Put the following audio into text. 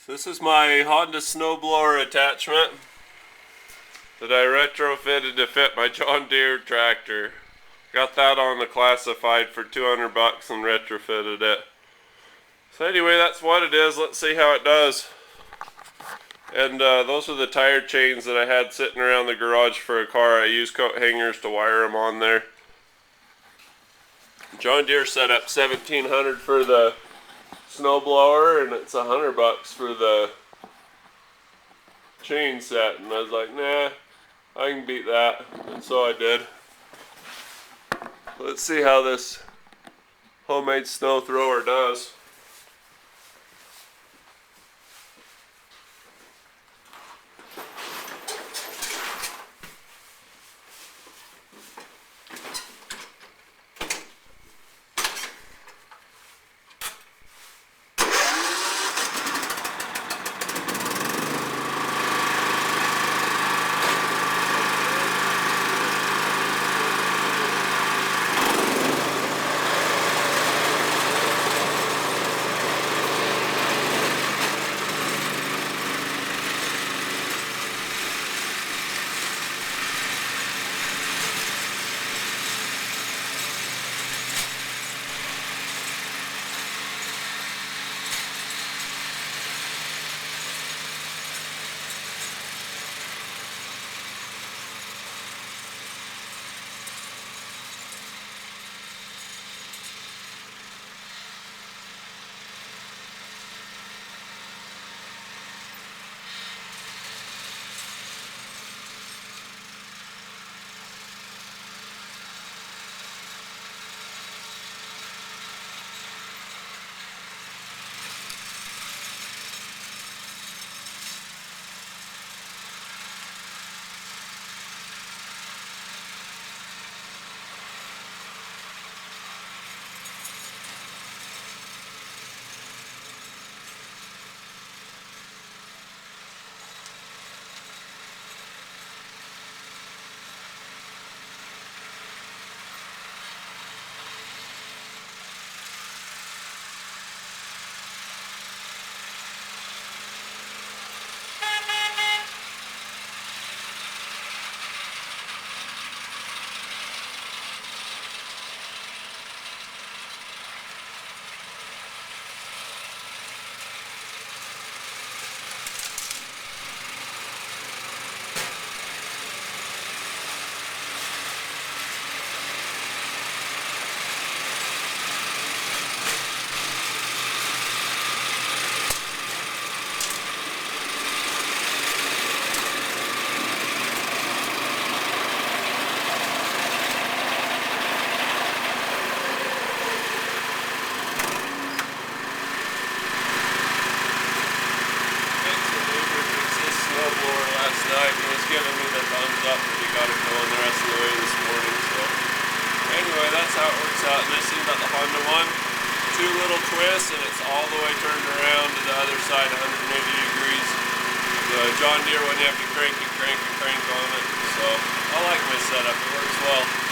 This is my Honda snowblower attachment that I retrofitted to fit my John Deere tractor. Got that on the classified for 200 bucks and retrofitted it. So anyway, that's what it is. Let's see how it does. And those are the tire chains that I had sitting around the garage for a car. I used coat hangers to wire them on there. John Deere set up $1,700 for the snowblower, and it's 100 bucks for the chain set. And I was like, nah, I can beat that. And so I did. Let's see how this homemade snow thrower does. He was giving me the thumbs up that he got it going the rest of the way this morning. So anyway, that's how it works out. And I see that the Honda one, 2 little twists, and it's all the way turned around to the other side, 180 degrees. The John Deere one, you have to crank on it. So I like my setup. It works well.